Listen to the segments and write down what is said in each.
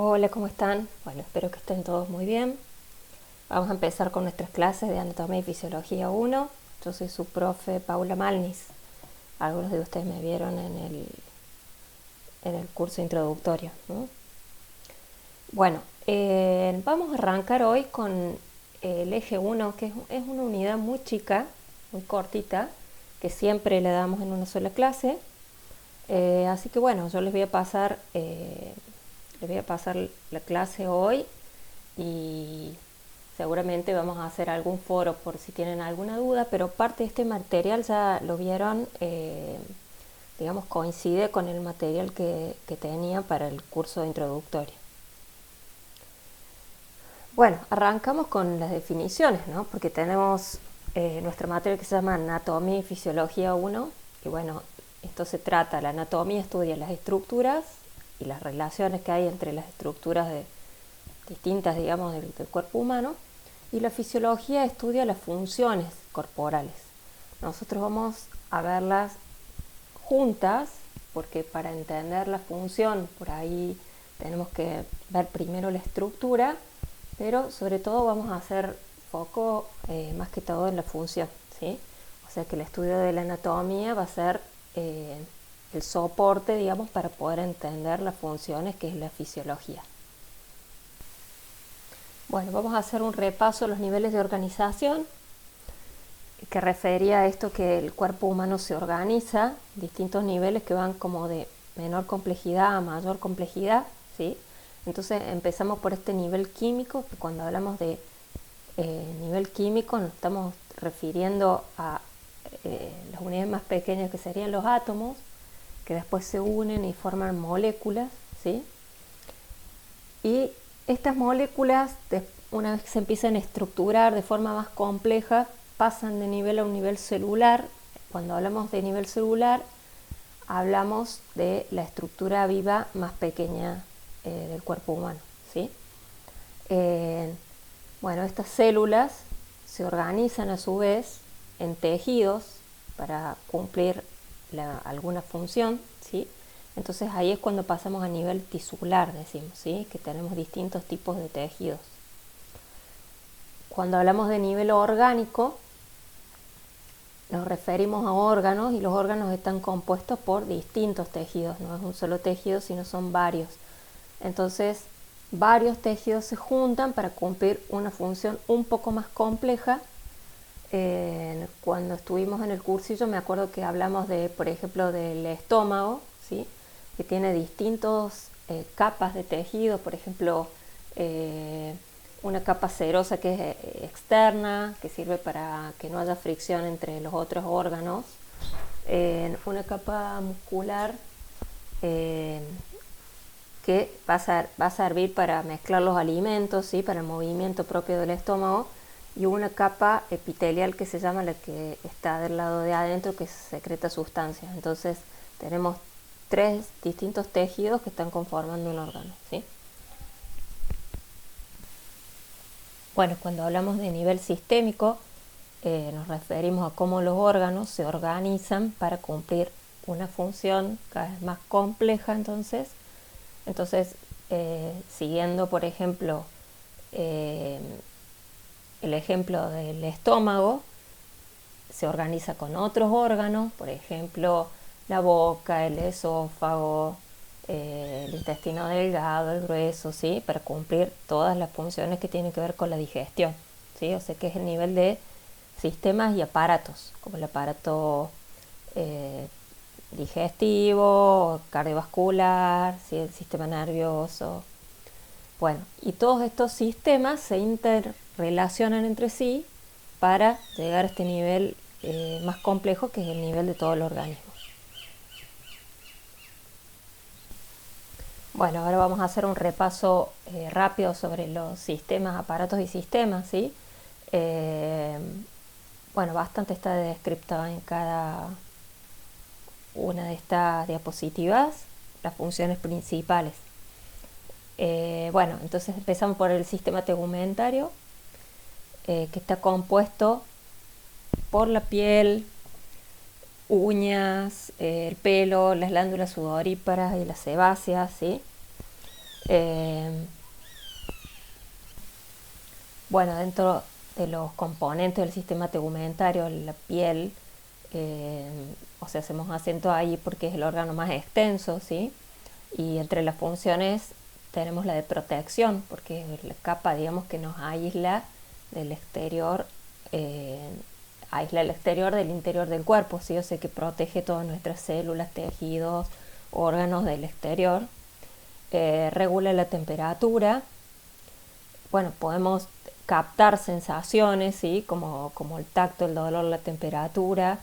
Hola, ¿cómo están? Bueno, espero que estén todos muy bien. Vamos a empezar con nuestras clases de Anatomía y Fisiología 1. Yo soy su profe Paula Malnis. Algunos de ustedes me vieron en el curso introductorio, ¿no? Bueno, vamos a arrancar hoy con el eje 1, que es una unidad muy chica, muy cortita, que siempre le damos en una sola clase. Así que bueno, yo les voy a pasar la clase hoy y seguramente vamos a hacer algún foro por si tienen alguna duda, pero parte de este material ya lo vieron, digamos, coincide con el material que tenía para el curso introductorio. Bueno, arrancamos con las definiciones, ¿no? Porque tenemos nuestra materia que se llama Anatomía y Fisiología 1, y bueno, esto se trata, la anatomía estudia las estructuras y las relaciones que hay entre las estructuras distintas, digamos, del cuerpo humano, y la fisiología estudia las funciones corporales. Nosotros vamos a verlas juntas, porque para entender la función, por ahí tenemos que ver primero la estructura, pero sobre todo vamos a hacer foco más que todo en la función, ¿sí? O sea que el estudio de la anatomía va a ser el soporte, digamos, para poder entender las funciones, que es la fisiología. Bueno, vamos a hacer un repaso de los niveles de organización, que refería a esto que el cuerpo humano se organiza en distintos niveles que van como de menor complejidad a mayor complejidad, ¿sí? Entonces empezamos por este nivel químico, que cuando hablamos de nivel químico nos estamos refiriendo a las unidades más pequeñas, que serían los átomos, que después se unen y forman moléculas, ¿sí? Y estas moléculas, una vez que se empiezan a estructurar de forma más compleja, pasan de nivel a un nivel celular. Cuando hablamos de nivel celular, hablamos de la estructura viva más pequeña del cuerpo humano, ¿sí? Bueno, estas células se organizan a su vez en tejidos para cumplir alguna función, ¿sí? Entonces ahí es cuando pasamos a nivel tisular, decimos, ¿sí? Que tenemos distintos tipos de tejidos. Cuando hablamos de nivel orgánico, nos referimos a órganos, y los órganos están compuestos por distintos tejidos, no es un solo tejido, sino son varios. Entonces, varios tejidos se juntan para cumplir una función un poco más compleja. Cuando estuvimos en el cursillo me acuerdo que hablamos de, por ejemplo, del estómago, ¿sí? Que tiene distintas capas de tejido, por ejemplo, una capa serosa que es externa, que sirve para que no haya fricción entre los otros órganos, una capa muscular que va a servir para mezclar los alimentos, ¿sí? Para el movimiento propio del estómago, y una capa epitelial que se llama la que está del lado de adentro, que secreta sustancias. Entonces tenemos tres distintos tejidos que están conformando un órgano, ¿sí? Bueno, cuando hablamos de nivel sistémico, nos referimos a cómo los órganos se organizan para cumplir una función cada vez más compleja. Entonces siguiendo, por ejemplo, el ejemplo del estómago, se organiza con otros órganos, por ejemplo, la boca, el esófago, el intestino delgado, el grueso, ¿sí? Para cumplir todas las funciones que tienen que ver con la digestión, ¿sí? O sea que es el nivel de sistemas y aparatos, como el aparato digestivo, cardiovascular, ¿sí? El sistema nervioso. Bueno, y todos estos sistemas se interrelacionan entre sí para llegar a este nivel más complejo, que es el nivel de todo el organismo. Bueno, ahora vamos a hacer un repaso rápido sobre los sistemas, aparatos y sistemas, ¿sí? Bueno, bastante está descriptado en cada una de estas diapositivas, las funciones principales. Bueno, entonces empezamos por el sistema tegumentario, que está compuesto por la piel, uñas, el pelo, las glándulas sudoríparas y las sebáceas, ¿sí? Eh, bueno, dentro de los componentes del sistema tegumentario, la piel, eh, o sea, hacemos acento ahí porque es el órgano más extenso, ¿sí? Y entre las funciones tenemos la de protección, porque es la capa, digamos, que nos aísla del exterior, aísla el exterior del interior del cuerpo, ¿sí? O sea, que protege todas nuestras células, tejidos, órganos del exterior. Regula la temperatura. Bueno, podemos captar sensaciones, ¿sí? Como el tacto, el dolor, la temperatura.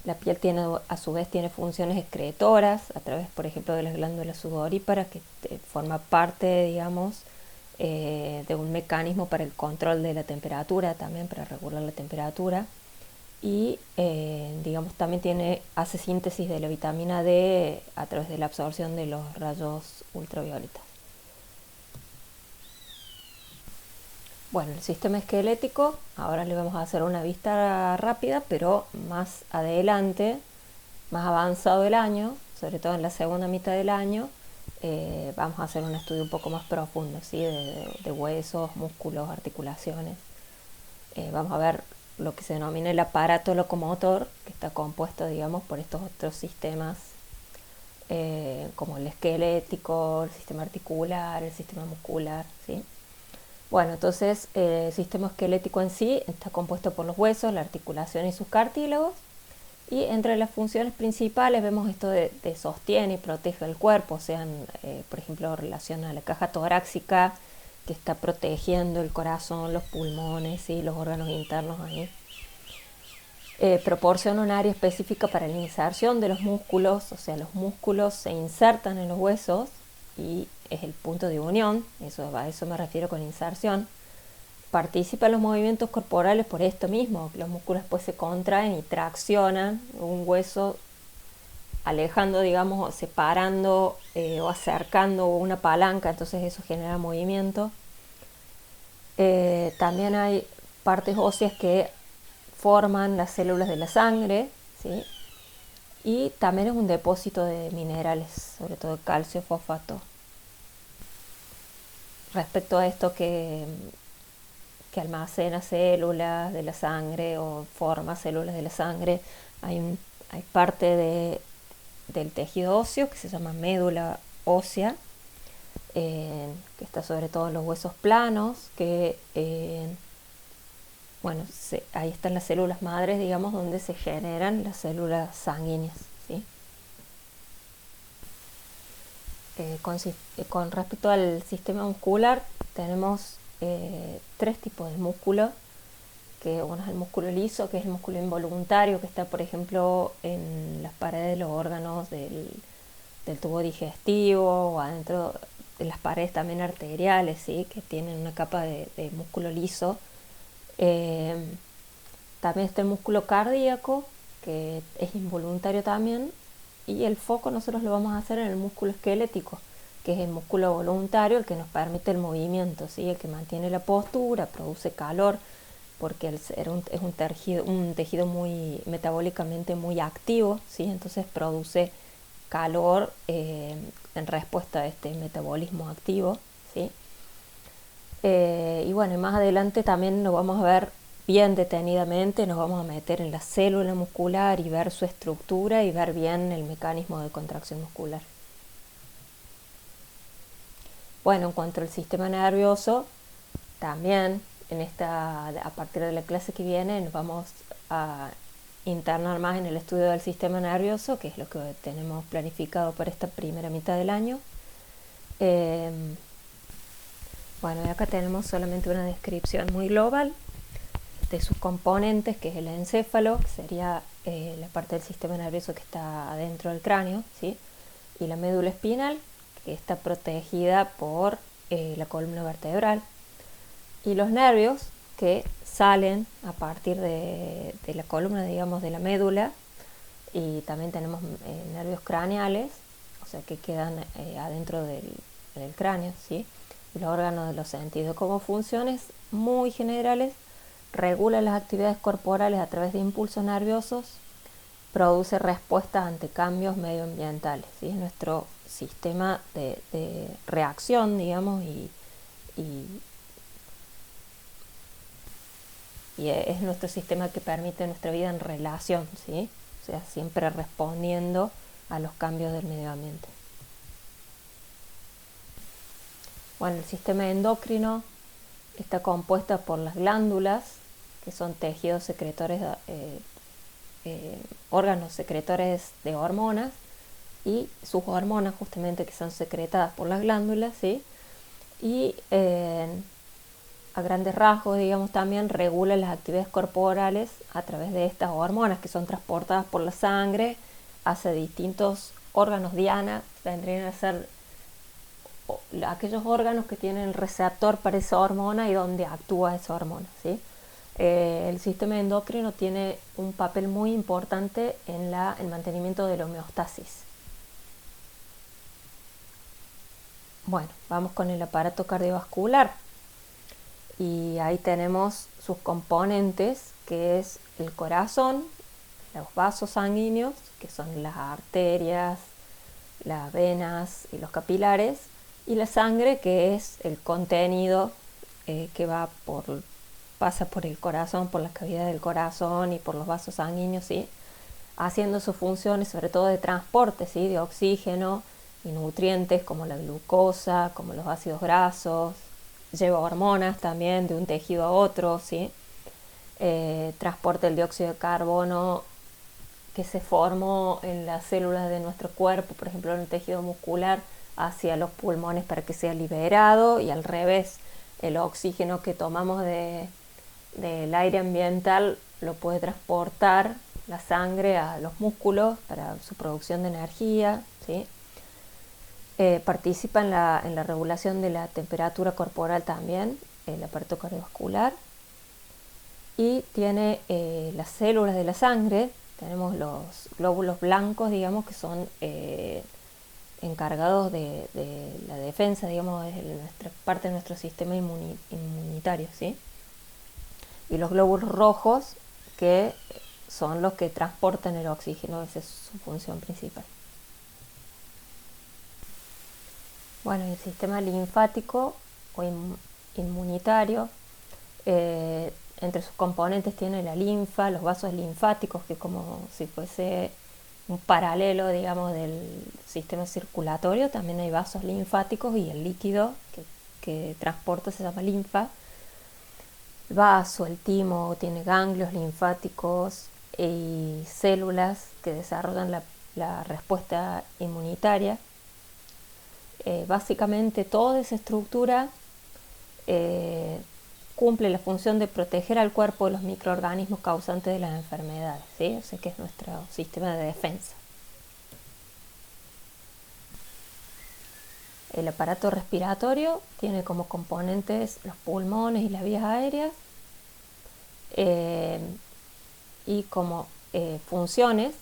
La piel tiene, a su vez tiene funciones excretoras a través, por ejemplo, de las glándulas sudoríparas, que forma parte, digamos, de un mecanismo para el control de la temperatura, también para regular la temperatura. Y, digamos, también hace síntesis de la vitamina D a través de la absorción de los rayos ultravioletas. Bueno, el sistema esquelético, ahora le vamos a hacer una vista rápida, pero más adelante, más avanzado el año, sobre todo en la segunda mitad del año, vamos a hacer un estudio un poco más profundo, ¿sí? de huesos, músculos, articulaciones. Vamos a ver lo que se denomina el aparato locomotor, que está compuesto, digamos, por estos otros sistemas, como el esquelético, el sistema articular, el sistema muscular, ¿sí? Bueno, entonces el sistema esquelético en sí está compuesto por los huesos, la articulación y sus cartílagos. Y entre las funciones principales vemos esto de sostiene y protege el cuerpo, sean, por ejemplo, relación a la caja torácica, que está protegiendo el corazón, los pulmones y los órganos internos ahí. Proporciona un área específica para la inserción de los músculos, o sea, los músculos se insertan en los huesos y es el punto de unión, a eso me refiero con inserción. Participa en los movimientos corporales por esto mismo, los músculos después se contraen y traccionan un hueso, alejando, digamos, separando o acercando una palanca, entonces eso genera movimiento. También hay partes óseas que forman las células de la sangre, ¿sí? Y también es un depósito de minerales, sobre todo calcio, fosfato. Respecto a esto que almacena células de la sangre o forma células de la sangre, hay parte del tejido óseo que se llama médula ósea, que está sobre todo en los huesos planos, que bueno, ahí están las células madres, digamos, donde se generan las células sanguíneas, ¿sí? Con respecto al sistema muscular, tenemos tres tipos de músculo, que uno es el músculo liso, que es el músculo involuntario, que está, por ejemplo, en las paredes de los órganos del tubo digestivo o adentro de las paredes también arteriales, ¿sí? Que tienen una capa de músculo liso. También está el músculo cardíaco, que es involuntario también, y el foco nosotros lo vamos a hacer en el músculo esquelético, que es el músculo voluntario, el que nos permite el movimiento, ¿sí? El que mantiene la postura, produce calor, porque es un tejido muy metabólicamente muy activo, ¿sí? Entonces produce calor en respuesta a este metabolismo activo, ¿sí? Y bueno, más adelante también lo vamos a ver bien detenidamente, nos vamos a meter en la célula muscular y ver su estructura y ver bien el mecanismo de contracción muscular. Bueno, en cuanto al sistema nervioso, también a partir de la clase que viene nos vamos a internar más en el estudio del sistema nervioso, que es lo que tenemos planificado para esta primera mitad del año. Bueno, y acá tenemos solamente una descripción muy global de sus componentes, que es el encéfalo, que sería la parte del sistema nervioso que está adentro del cráneo, ¿sí? Y la médula espinal, que está protegida por la columna vertebral. Y los nervios que salen a partir de la columna, digamos, de la médula, y también tenemos nervios craneales, o sea, que quedan adentro del cráneo, ¿sí? Y los órganos de los sentidos. Como funciones muy generales, regula las actividades corporales a través de impulsos nerviosos, produce respuestas ante cambios medioambientales, ¿sí? Es nuestro sistema de reacción, digamos, y es nuestro sistema que permite nuestra vida en relación, ¿sí? O sea, siempre respondiendo a los cambios del medio ambiente. Bueno, el sistema endocrino está compuesto por las glándulas, que son tejidos secretores, órganos secretores de hormonas, y sus hormonas justamente que son secretadas por las glándulas, ¿sí? Y a grandes rasgos, digamos, también regula las actividades corporales a través de estas hormonas que son transportadas por la sangre hacia distintos órganos diana, vendrían a ser aquellos órganos que tienen el receptor para esa hormona y donde actúa esa hormona, ¿sí? El sistema endocrino tiene un papel muy importante en el mantenimiento de la homeostasis. Bueno, vamos con el aparato cardiovascular y ahí tenemos sus componentes, que es el corazón, los vasos sanguíneos, que son las arterias, las venas y los capilares, y la sangre, que es el contenido que pasa por el corazón, por las cavidades del corazón y por los vasos sanguíneos, ¿sí? Haciendo sus funciones sobre todo de transporte, ¿sí? De oxígeno y nutrientes como la glucosa, como los ácidos grasos, lleva hormonas también de un tejido a otro, ¿sí? Transporta el dióxido de carbono que se formó en las células de nuestro cuerpo, por ejemplo en el tejido muscular, hacia los pulmones para que sea liberado, y al revés, el oxígeno que tomamos del aire ambiental lo puede transportar la sangre a los músculos para su producción de energía, ¿sí? Participa en la regulación de la temperatura corporal también, el aparato cardiovascular, y tiene las células de la sangre. Tenemos los glóbulos blancos, digamos, que son encargados de la defensa, digamos, de nuestra parte de nuestro sistema inmunitario, ¿sí? Y los glóbulos rojos, que son los que transportan el oxígeno, esa es su función principal. Bueno, el sistema linfático o inmunitario, entre sus componentes tiene la linfa, los vasos linfáticos, que como si fuese un paralelo, digamos, del sistema circulatorio. También hay vasos linfáticos y el líquido que transporta se llama linfa. El vaso, el timo, tiene ganglios linfáticos y células que desarrollan la respuesta inmunitaria. Básicamente toda esa estructura cumple la función de proteger al cuerpo de los microorganismos causantes de las enfermedades, ¿sí? O sea que es nuestro sistema de defensa. El aparato respiratorio tiene como componentes los pulmones y las vías aéreas, y como funciones,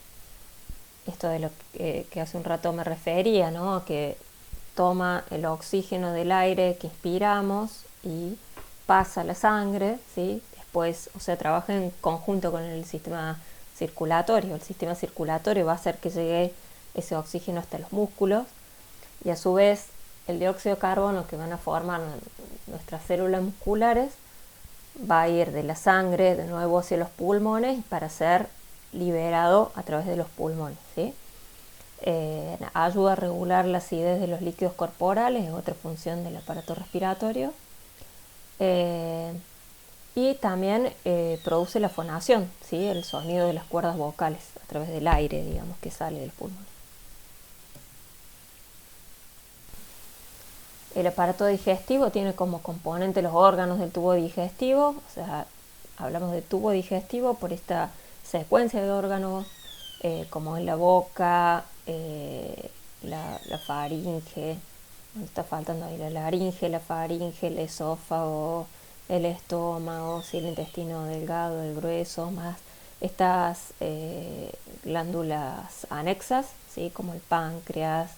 esto de lo que hace un rato me refería, ¿no? Que toma el oxígeno del aire que inspiramos y pasa a la sangre, ¿sí? Después, o sea, trabaja en conjunto con el sistema circulatorio. El sistema circulatorio va a hacer que llegue ese oxígeno hasta los músculos, y a su vez el dióxido de carbono que van a formar nuestras células musculares va a ir de la sangre de nuevo hacia los pulmones para ser liberado a través de los pulmones, ¿sí? Ayuda a regular la acidez de los líquidos corporales, es otra función del aparato respiratorio, y también produce la fonación, ¿sí? El sonido de las cuerdas vocales a través del aire, digamos, que sale del pulmón. El aparato digestivo tiene como componente los órganos del tubo digestivo, o sea, hablamos de tubo digestivo por esta secuencia de órganos, como es la boca, la faringe, está faltando ahí la laringe, la faringe, el esófago, el estómago, ¿sí? El intestino delgado, el grueso, más estas glándulas anexas, ¿sí? Como el páncreas,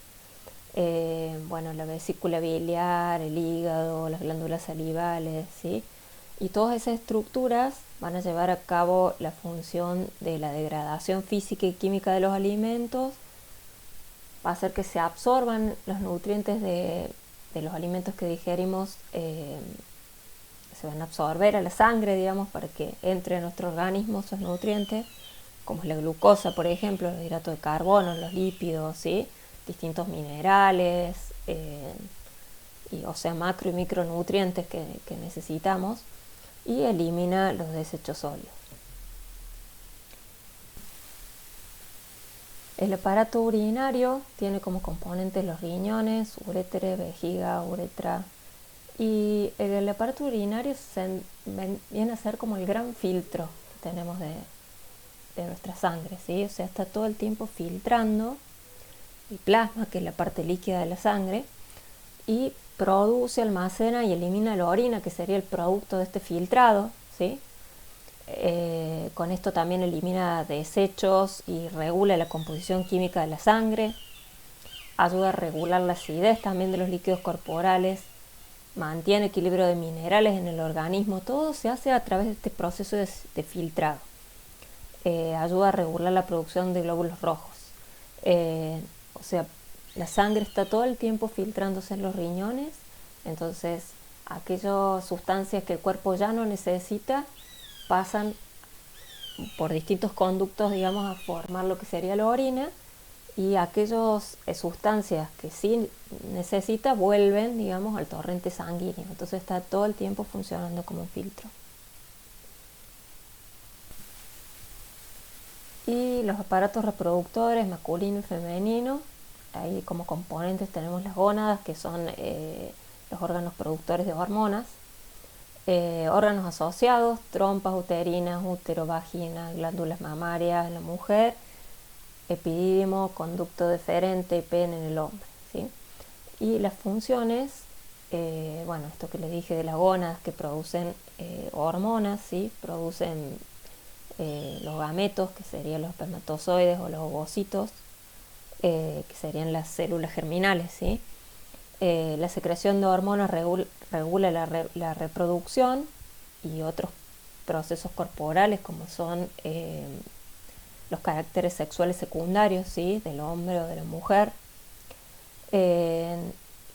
bueno, la vesícula biliar, el hígado, las glándulas salivales, ¿sí? Y todas esas estructuras van a llevar a cabo la función de la degradación física y química de los alimentos, va a hacer que se absorban los nutrientes de los alimentos que digerimos, se van a absorber a la sangre, digamos, para que entre en nuestro organismo esos nutrientes, como es la glucosa, por ejemplo, los hidratos de carbono, los lípidos, ¿sí? Distintos minerales, o sea, macro y micronutrientes que necesitamos, y elimina los desechos sólidos. El aparato urinario tiene como componentes los riñones, uréter, vejiga, uretra, y el aparato urinario viene a ser como el gran filtro que tenemos de nuestra sangre, ¿sí? O sea, está todo el tiempo filtrando el plasma, que es la parte líquida de la sangre, y produce, almacena y elimina la orina, que sería el producto de este filtrado, ¿sí? Con esto también elimina desechos y regula la composición química de la sangre, ayuda a regular la acidez también de los líquidos corporales, mantiene equilibrio de minerales en el organismo. Todo se hace a través de este proceso de filtrado. Ayuda a regular la producción de glóbulos rojos. O sea, la sangre está todo el tiempo filtrándose en los riñones, entonces aquellas sustancias que el cuerpo ya no necesita pasan por distintos conductos, digamos, a formar lo que sería la orina, y aquellas sustancias que sí necesita vuelven, digamos, al torrente sanguíneo. Entonces está todo el tiempo funcionando como un filtro. Y los aparatos reproductores masculino y femenino, ahí como componentes tenemos las gónadas, que son los órganos productores de hormonas, órganos asociados, trompas uterinas, útero, vagina, glándulas mamarias en la mujer, epidídimo, conducto deferente y pene en el hombre, ¿sí? Y las funciones, bueno, esto que les dije de las gónadas, que producen hormonas, ¿sí? Producen los gametos, que serían los espermatozoides, o los ovocitos, que serían las células germinales, ¿sí? La secreción de hormonas regula la reproducción y otros procesos corporales, como son los caracteres sexuales secundarios, ¿sí? Del hombre o de la mujer.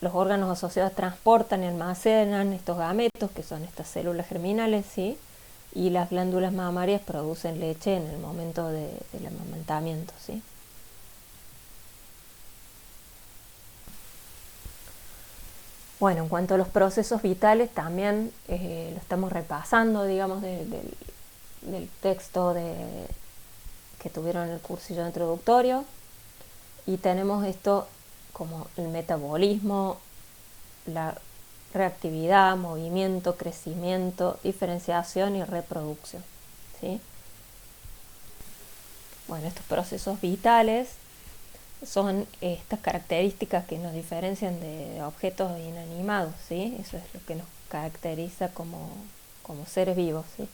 Los órganos asociados transportan y almacenan estos gametos, que son estas células germinales, ¿sí? Y las glándulas mamarias producen leche en el momento del amamantamiento, ¿sí? Bueno, en cuanto a los procesos vitales, también lo estamos repasando, digamos, del texto que tuvieron en el cursillo introductorio, y tenemos esto como el metabolismo, la reactividad, movimiento, crecimiento, diferenciación y reproducción, ¿sí? Bueno, estos procesos vitales son estas características que nos diferencian de objetos inanimados, ¿sí? Eso es lo que nos caracteriza como seres vivos, ¿sí?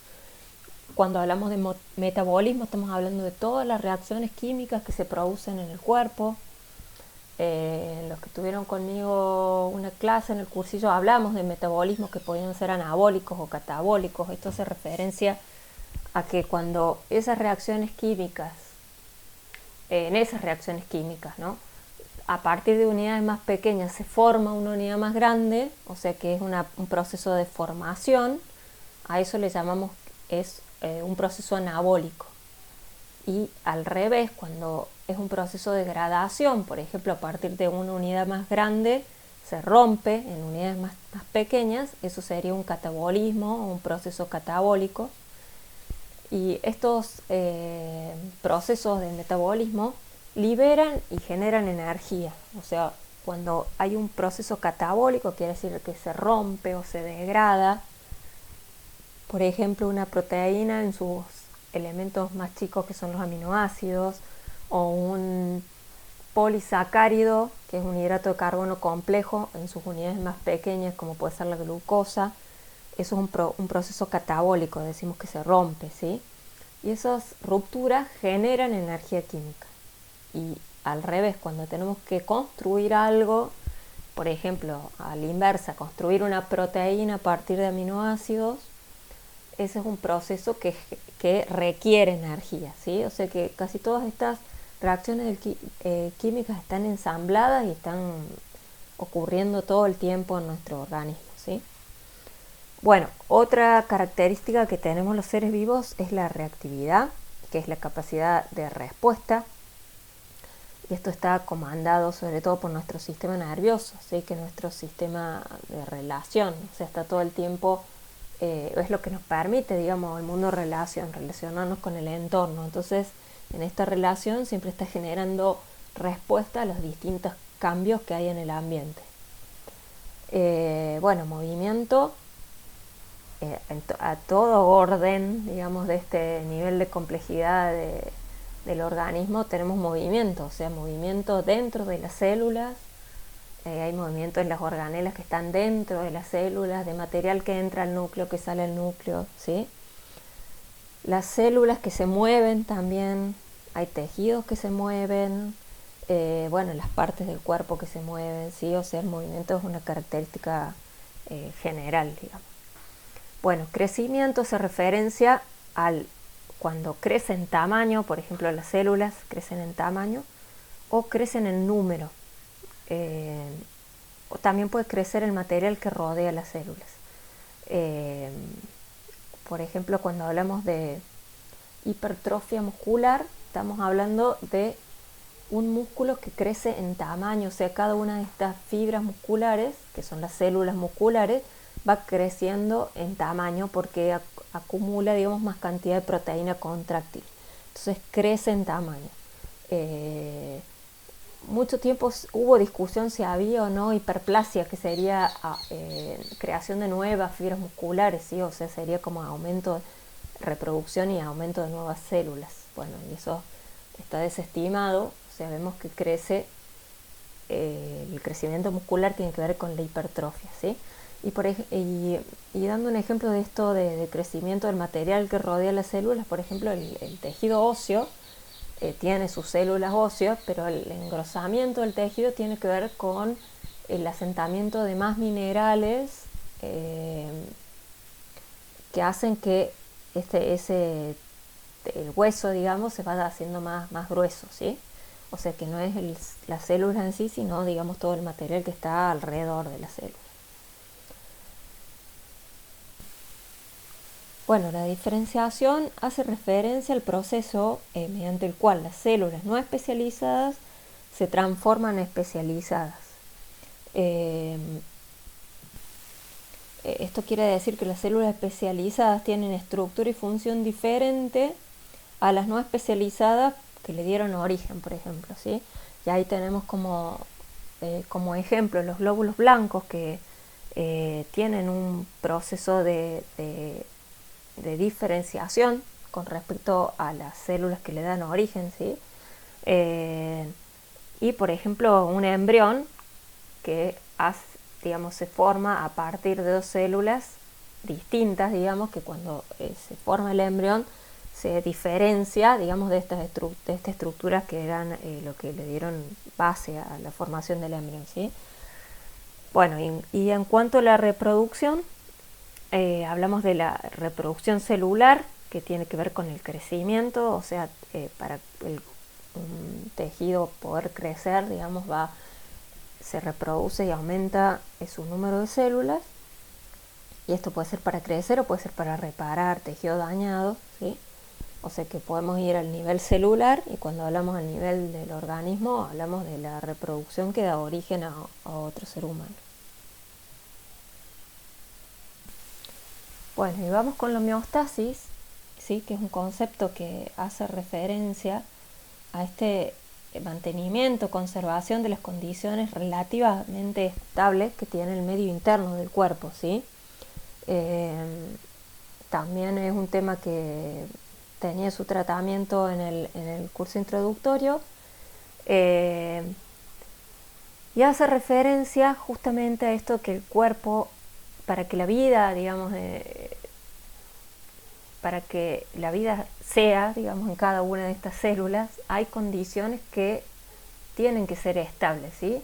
Cuando hablamos de metabolismo, estamos hablando de todas las reacciones químicas que se producen en el cuerpo. Los que tuvieron conmigo una clase en el cursillo, hablamos de metabolismos que podían ser anabólicos o catabólicos. Esto hace referencia a que cuando esas reacciones químicas, ¿no? A partir de unidades más pequeñas se forma una unidad más grande, o sea que es un proceso de formación, a eso le llamamos un proceso anabólico. Y al revés, cuando es un proceso de degradación, por ejemplo, a partir de una unidad más grande se rompe en unidades más pequeñas, eso sería un catabolismo o un proceso catabólico. Y estos procesos de metabolismo liberan y generan energía. O sea, cuando hay un proceso catabólico, quiere decir que se rompe o se degrada, por ejemplo, una proteína en sus elementos más chicos, que son los aminoácidos, o un polisacárido, que es un hidrato de carbono complejo, en sus unidades más pequeñas, como puede ser la glucosa. Eso es un proceso catabólico, decimos que se rompe, ¿sí? Y esas rupturas generan energía química. Y al revés, cuando tenemos que construir algo, por ejemplo, a la inversa, construir una proteína a partir de aminoácidos, ese es un proceso que requiere energía, ¿sí? O sea que casi todas estas reacciones químicas están ensambladas y están ocurriendo todo el tiempo en nuestro organismo, ¿sí? Bueno, otra característica que tenemos los seres vivos es la reactividad, que es la capacidad de respuesta. Y esto está comandado sobre todo por nuestro sistema nervioso, ¿sí? Que nuestro sistema de relación, o sea, está todo el tiempo, es lo que nos permite, digamos, el mundo relacionarnos con el entorno. Entonces, en esta relación siempre está generando respuesta a los distintos cambios que hay en el ambiente. Bueno, movimiento a todo orden, digamos, de este nivel de complejidad del organismo tenemos movimiento, o sea, movimiento dentro de las células, hay movimiento en las organelas que están dentro de las células, de material que entra al núcleo, que sale al núcleo, ¿sí? Las células que se mueven también, hay tejidos que se mueven, bueno, las partes del cuerpo que se mueven, ¿sí? O sea, el movimiento es una característica general, digamos. Bueno, crecimiento hace referencia al cuando crece en tamaño, por ejemplo, las células crecen en tamaño o crecen en número. O también puede crecer el material que rodea las células. Por ejemplo, cuando hablamos de hipertrofia muscular, estamos hablando de un músculo que crece en tamaño, o sea, cada una de estas fibras musculares, que son las células musculares, va creciendo en tamaño porque acumula, digamos, más cantidad de proteína contráctil. Entonces crece en tamaño. Mucho tiempo hubo discusión si había o no hiperplasia, que sería creación de nuevas fibras musculares, ¿sí? O sea, sería como aumento de reproducción y aumento de nuevas células. Bueno, y eso está desestimado, o sea, vemos que crece, el crecimiento muscular tiene que ver con la hipertrofia, ¿sí? Y dando un ejemplo de esto de crecimiento del material que rodea las células, por ejemplo, el tejido óseo tiene sus células óseas, pero el engrosamiento del tejido tiene que ver con el asentamiento de más minerales que hacen que el hueso, digamos, se vaya haciendo más grueso, ¿sí? O sea que no es la célula en sí, sino, digamos, todo el material que está alrededor de la célula. Bueno, la diferenciación hace referencia al proceso mediante el cual las células no especializadas se transforman en especializadas. Esto quiere decir que las células especializadas tienen estructura y función diferente a las no especializadas que le dieron origen, por ejemplo, ¿sí? Y ahí tenemos como ejemplo los glóbulos blancos que tienen un proceso de diferenciación con respecto a las células que le dan origen, ¿sí? Y por ejemplo un embrión que digamos, se forma a partir de dos células distintas, digamos, que cuando se forma el embrión se diferencia, digamos, de estas estructuras que eran lo que le dieron base a la formación del embrión, ¿sí? Bueno, y en cuanto a la reproducción, hablamos de la reproducción celular, que tiene que ver con el crecimiento, o sea, para un tejido poder crecer, digamos, se reproduce y aumenta su número de células, y esto puede ser para crecer o puede ser para reparar tejido dañado, ¿sí? O sea que podemos ir al nivel celular, y cuando hablamos al nivel del organismo hablamos de la reproducción que da origen a otro ser humano. Bueno, y vamos con la homeostasis, ¿sí? Que es un concepto que hace referencia a este mantenimiento, conservación de las condiciones relativamente estables que tiene el medio interno del cuerpo, ¿sí? También es un tema que tenía su tratamiento en el curso introductorio, y hace referencia justamente a esto que el cuerpo, para que la vida, digamos, para que la vida sea, digamos, en cada una de estas células, hay condiciones que tienen que ser estables, ¿sí?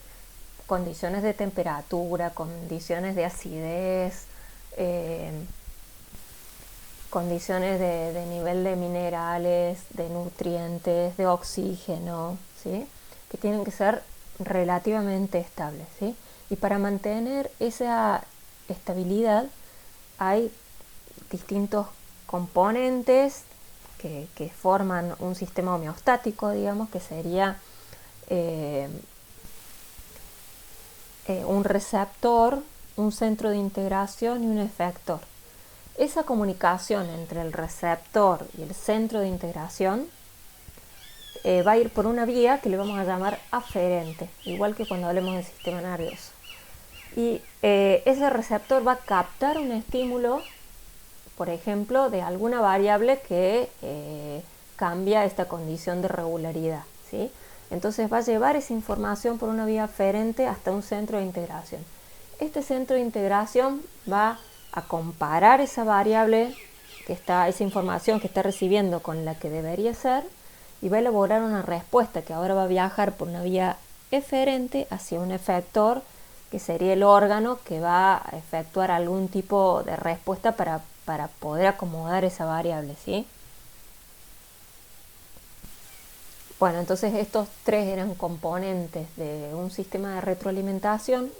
Condiciones de temperatura, condiciones de acidez, condiciones de nivel de minerales, de nutrientes, de oxígeno, ¿sí? Que tienen que ser relativamente estables, ¿sí? Y para mantener esa estabilidad hay distintos componentes que forman un sistema homeostático, digamos, que sería un receptor, un centro de integración y un efector. Esa comunicación entre el receptor y el centro de integración va a ir por una vía que le vamos a llamar aferente, igual que cuando hablemos del sistema nervioso. Y ese receptor va a captar un estímulo, por ejemplo, de alguna variable que cambia esta condición de regularidad, ¿sí? Entonces va a llevar esa información por una vía aferente hasta un centro de integración. Este centro de integración va a comparar esa variable, esa información que está recibiendo con la que debería ser, y va a elaborar una respuesta que ahora va a viajar por una vía eferente hacia un efector, que sería el órgano que va a efectuar algún tipo de respuesta para poder acomodar esa variable, ¿sí? Bueno, entonces estos tres eran componentes de un sistema de retroalimentación,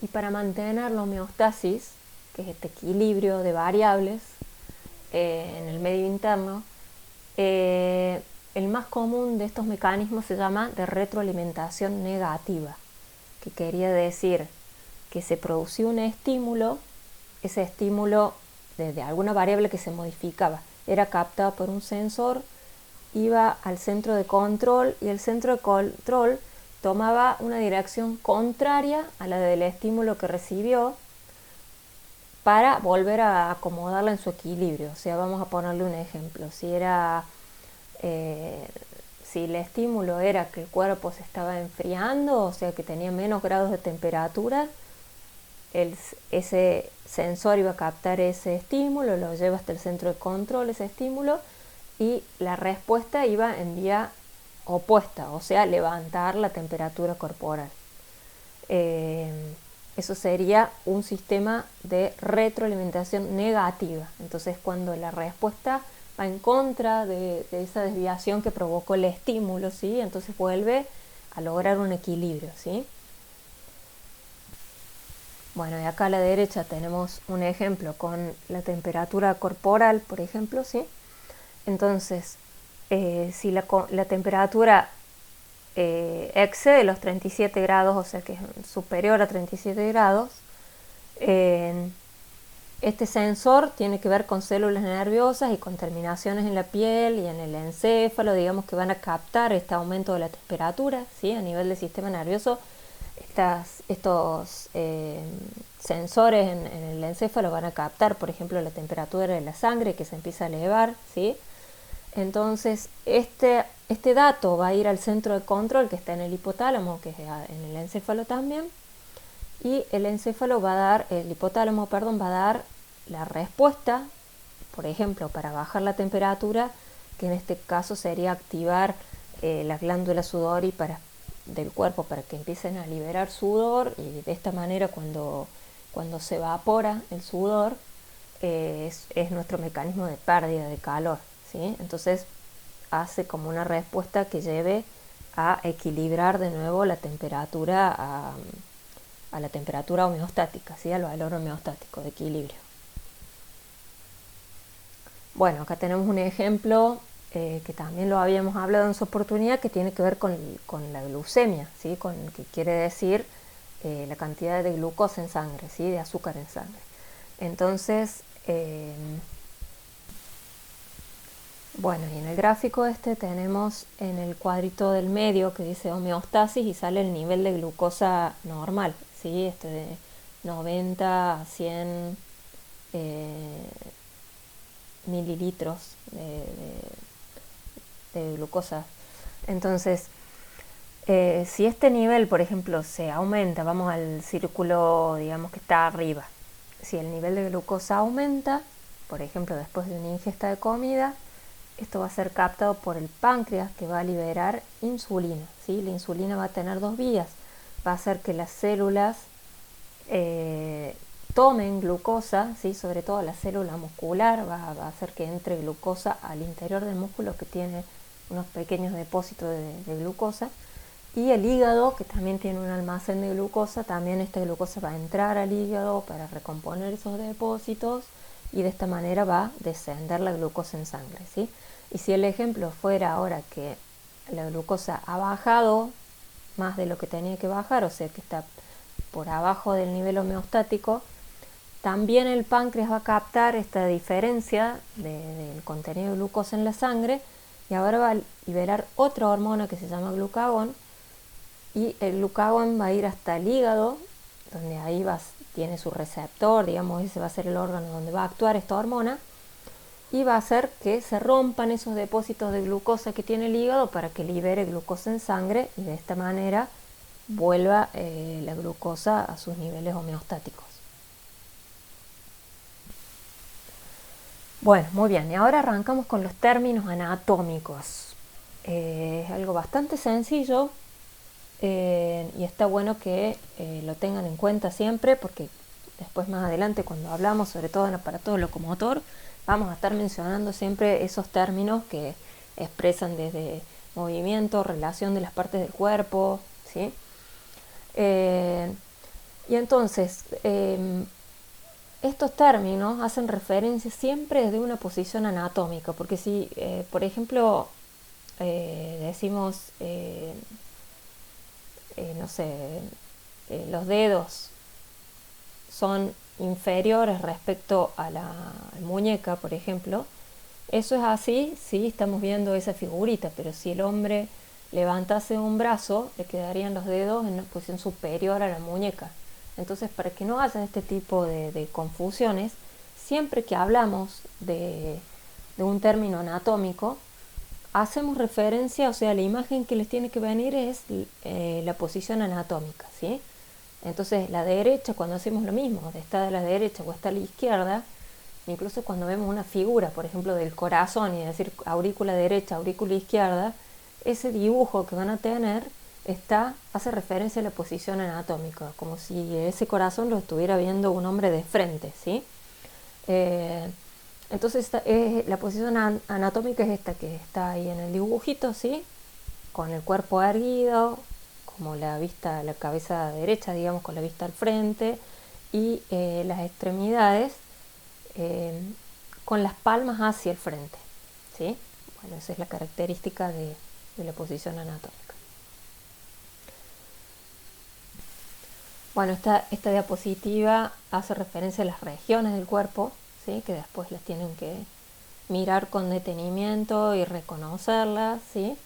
y para mantener la homeostasis, que es este equilibrio de variables en el medio interno, el más común de estos mecanismos se llama de retroalimentación negativa, que quería decir que se producía un estímulo, ese estímulo de alguna variable que se modificaba, era captado por un sensor, iba al centro de control y el centro de control tomaba una dirección contraria a la del estímulo que recibió para volver a acomodarla en su equilibrio. O sea, vamos a ponerle un ejemplo. Si el estímulo era que el cuerpo se estaba enfriando, o sea que tenía menos grados de temperatura, ese sensor iba a captar ese estímulo, lo lleva hasta el centro de control, ese estímulo, y la respuesta iba en vía opuesta, o sea, levantar la temperatura corporal. Eso sería un sistema de retroalimentación negativa. Entonces, cuando la respuesta va en contra de esa desviación que provocó el estímulo, ¿sí? Entonces vuelve a lograr un equilibrio, ¿sí? Bueno, y acá a la derecha tenemos un ejemplo con la temperatura corporal, por ejemplo, ¿sí? Entonces, si la temperatura excede los 37 grados, o sea que es superior a 37 grados, este sensor tiene que ver con células nerviosas y con terminaciones en la piel y en el encéfalo, digamos, que van a captar este aumento de la temperatura, ¿sí? A nivel del sistema nervioso, estos sensores en el encéfalo van a captar, por ejemplo, la temperatura de la sangre que se empieza a elevar, ¿sí? Entonces, este dato va a ir al centro de control que está en el hipotálamo, que es en el encéfalo también, y el hipotálamo va a dar la respuesta, por ejemplo, para bajar la temperatura, que en este caso sería activar las glándulas sudoríparas del cuerpo para que empiecen a liberar sudor, y de esta manera cuando se evapora el sudor es nuestro mecanismo de pérdida de calor, ¿sí? Entonces hace como una respuesta que lleve a equilibrar de nuevo la temperatura a la temperatura homeostática, ¿sí? Al valor homeostático de equilibrio. Bueno, acá tenemos un ejemplo que también lo habíamos hablado en su oportunidad, que tiene que ver con la glucemia, ¿sí? Que quiere decir la cantidad de glucosa en sangre, ¿sí? De azúcar en sangre. Entonces, bueno, y en el gráfico tenemos en el cuadrito del medio que dice homeostasis y sale el nivel de glucosa normal, ¿sí? De 90 a 100 mililitros de glucosa. Entonces, si este nivel, por ejemplo, se aumenta, vamos al círculo, digamos, que está arriba. Si el nivel de glucosa aumenta, por ejemplo, después de una ingesta de comida, esto va a ser captado por el páncreas, que va a liberar insulina, ¿sí? La insulina va a tener dos vías. Va a hacer que las células tomen glucosa, ¿sí? Sobre todo la célula muscular, va a hacer que entre glucosa al interior del músculo, que tiene unos pequeños depósitos de glucosa, y el hígado, que también tiene un almacén de glucosa, también esta glucosa va a entrar al hígado para recomponer esos depósitos, y de esta manera va a descender la glucosa en sangre, ¿sí? Y si el ejemplo fuera ahora que la glucosa ha bajado más de lo que tenía que bajar, o sea que está por abajo del nivel homeostático, también el páncreas va a captar esta diferencia del contenido de glucosa en la sangre, y ahora va a liberar otra hormona que se llama glucagón, y el glucagón va a ir hasta el hígado, donde ahí tiene su receptor, digamos, ese va a ser el órgano donde va a actuar esta hormona, y va a hacer que se rompan esos depósitos de glucosa que tiene el hígado para que libere glucosa en sangre, y de esta manera vuelva la glucosa a sus niveles homeostáticos. Bueno, muy bien, y ahora arrancamos con los términos anatómicos. Es algo bastante sencillo, y está bueno que lo tengan en cuenta siempre, porque después más adelante, cuando hablamos sobre todo en aparato locomotor, vamos a estar mencionando siempre esos términos que expresan desde movimiento, relación de las partes del cuerpo, ¿sí? Y entonces, estos términos hacen referencia siempre desde una posición anatómica, porque si, por ejemplo, decimos, no sé, los dedos son inferiores respecto a la muñeca, por ejemplo, eso es así si estamos viendo esa figurita, pero si el hombre levantase un brazo, le quedarían los dedos en una posición superior a la muñeca. Entonces, para que no haya este tipo de confusiones, siempre que hablamos de un término anatómico, hacemos referencia, o sea, la imagen que les tiene que venir es la posición anatómica, ¿sí? Entonces, la derecha, cuando hacemos lo mismo, está a la derecha o está a la izquierda, incluso cuando vemos una figura, por ejemplo, del corazón, y decir aurícula derecha, aurícula izquierda, ese dibujo que van a tener hace referencia a la posición anatómica, como si ese corazón lo estuviera viendo un hombre de frente, ¿sí? Entonces, la posición anatómica es esta que está ahí en el dibujito, ¿sí? Con el cuerpo erguido, como la vista, la cabeza derecha, digamos, con la vista al frente, y las extremidades con las palmas hacia el frente, ¿sí? Bueno, esa es la característica de la posición anatómica. Bueno, esta diapositiva hace referencia a las regiones del cuerpo, ¿sí? Que después las tienen que mirar con detenimiento y reconocerlas, ¿sí?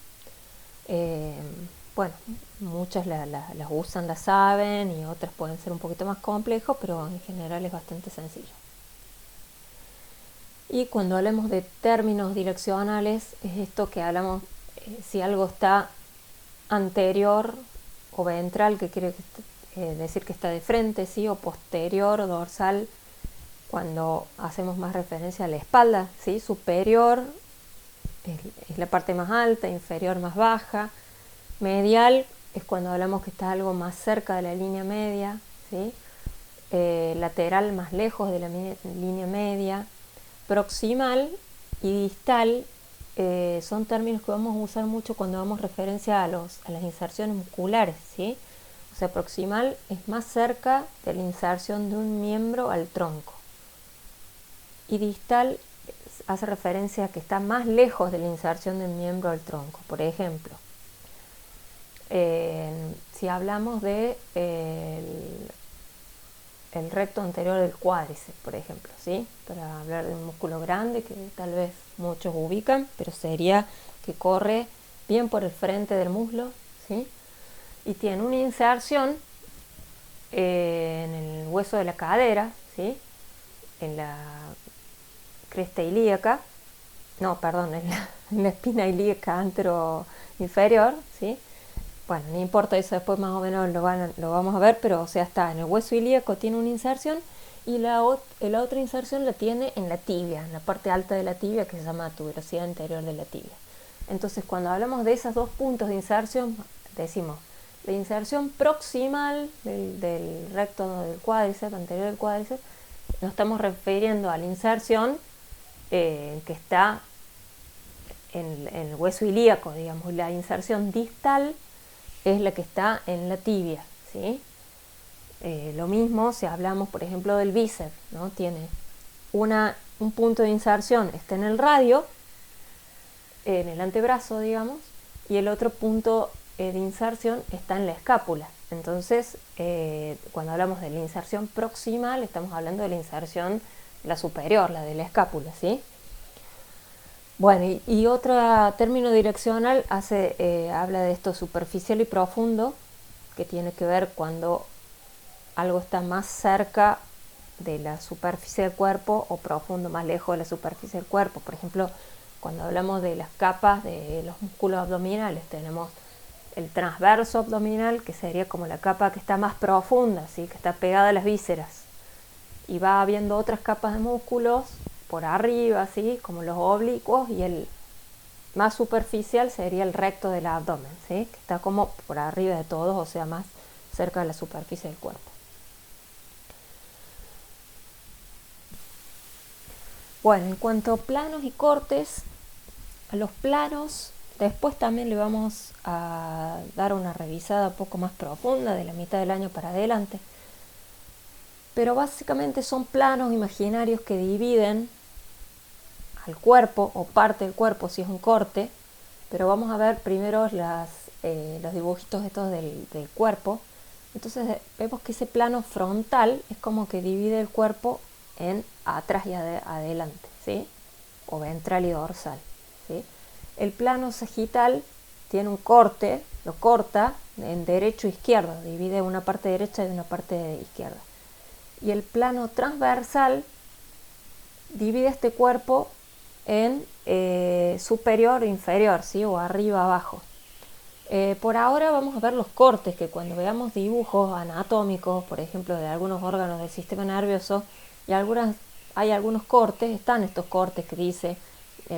Bueno, muchas las usan, las saben, y otras pueden ser un poquito más complejos, pero en general es bastante sencillo. Y cuando hablemos de términos direccionales, es esto que hablamos, si algo está anterior o ventral, que quiere decir que está de frente, ¿sí? O posterior o dorsal, cuando hacemos más referencia a la espalda, ¿sí? Superior es la parte más alta, inferior más baja. Medial es cuando hablamos que está algo más cerca de la línea media, ¿sí? Lateral más lejos de la línea media. Proximal y distal son términos que vamos a usar mucho cuando damos referencia a las inserciones musculares, ¿sí? O sea, proximal es más cerca de la inserción de un miembro al tronco. Y distal hace referencia a que está más lejos de la inserción del miembro al tronco. Por ejemplo, si hablamos de el recto anterior del cuádriceps, por ejemplo, ¿sí? Para hablar de un músculo grande que tal vez muchos ubican, pero sería que corre bien por el frente del muslo, ¿sí? Y tiene una inserción en el hueso de la cadera, ¿sí? En la cresta ilíaca, no, perdón, en la espina ilíaca antero-inferior, ¿sí? Bueno, no importa, eso después más o menos lo vamos a ver, pero o sea, está en el hueso ilíaco, tiene una inserción, y la otra inserción la tiene en la tibia, en la parte alta de la tibia, que se llama tuberosidad anterior de la tibia. Entonces, cuando hablamos de esos dos puntos de inserción, decimos La inserción proximal del recto del cuádriceps, anterior del cuádriceps, nos estamos refiriendo a la inserción que está en el hueso ilíaco, digamos. La inserción distal es la que está en la tibia, ¿sí? Lo mismo si hablamos, por ejemplo, del bíceps, ¿no? Tiene un punto de inserción, está en el radio, en el antebrazo, digamos, y el otro punto de inserción está en la escápula. Entonces, cuando hablamos de la inserción proximal, estamos hablando de la inserción, la superior, la de la escápula, ¿sí? Bueno, y otro término direccional habla de esto superficial y profundo, que tiene que ver cuando algo está más cerca de la superficie del cuerpo o profundo, más lejos de la superficie del cuerpo. Por ejemplo, cuando hablamos de las capas de los músculos abdominales, tenemos el transverso abdominal, que sería como la capa que está más profunda, ¿sí? Que está pegada a las vísceras. Y va habiendo otras capas de músculos por arriba, ¿sí? Como los oblicuos, y el más superficial sería el recto del abdomen, ¿sí? Que está como por arriba de todos, o sea, más cerca de la superficie del cuerpo. Bueno, en cuanto a planos y cortes, a los planos después también le vamos a dar una revisada un poco más profunda de la mitad del año para adelante. Pero básicamente son planos imaginarios que dividen al cuerpo o parte del cuerpo si es un corte. Pero vamos a ver primero los dibujitos estos del cuerpo. Entonces vemos que ese plano frontal es como que divide el cuerpo en atrás y adelante, ¿sí? O ventral y dorsal, ¿sí? El plano sagital tiene un corte, lo corta en derecho e izquierdo, divide una parte derecha y una parte izquierda. Y el plano transversal divide este cuerpo en superior e inferior, ¿sí? O arriba abajo. Por ahora vamos a ver los cortes, que cuando veamos dibujos anatómicos, por ejemplo, de algunos órganos del sistema nervioso, y hay algunos cortes, están estos cortes que dice,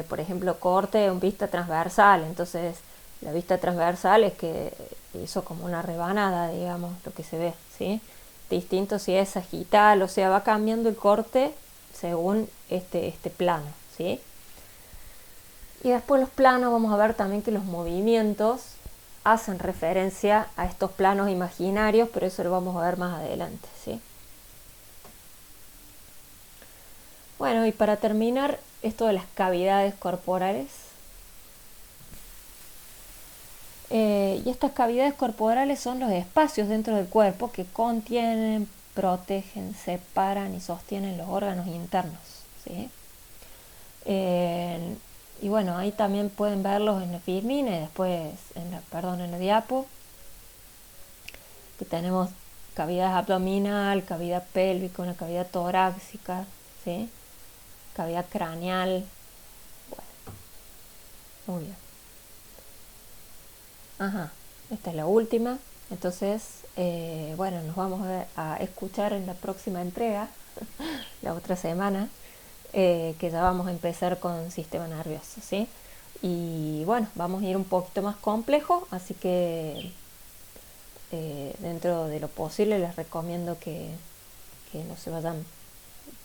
por ejemplo, corte en vista transversal. Entonces la vista transversal es que hizo como una rebanada, digamos, lo que se ve, ¿sí? Distinto si es sagital, o sea, va cambiando el corte según este plano, ¿sí? Y después los planos, vamos a ver también que los movimientos hacen referencia a estos planos imaginarios, pero eso lo vamos a ver más adelante, ¿sí? Bueno, y para terminar, esto de las cavidades corporales. Y estas cavidades corporales son los espacios dentro del cuerpo que contienen, protegen, separan y sostienen los órganos internos, ¿sí? Y bueno, ahí también pueden verlos en la filmina y después en la diapo, que tenemos cavidad abdominal, cavidad pélvica, una cavidad torácica, ¿sí? Cavidad craneal. Bueno, muy bien. Ajá, esta es la última. Entonces, bueno, nos vamos a escuchar en la próxima entrega, la otra semana, que ya vamos a empezar con sistema nervioso, ¿sí? Y bueno, vamos a ir un poquito más complejo, así que dentro de lo posible les recomiendo que no se vayan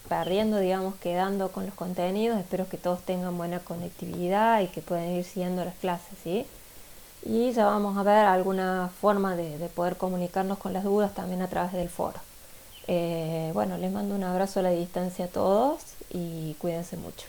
perdiendo, digamos, quedando con los contenidos. Espero que todos tengan buena conectividad y que puedan ir siguiendo las clases, ¿sí? Y ya vamos a ver alguna forma de poder comunicarnos con las dudas también a través del foro. Bueno, les mando un abrazo a la distancia a todos y cuídense mucho.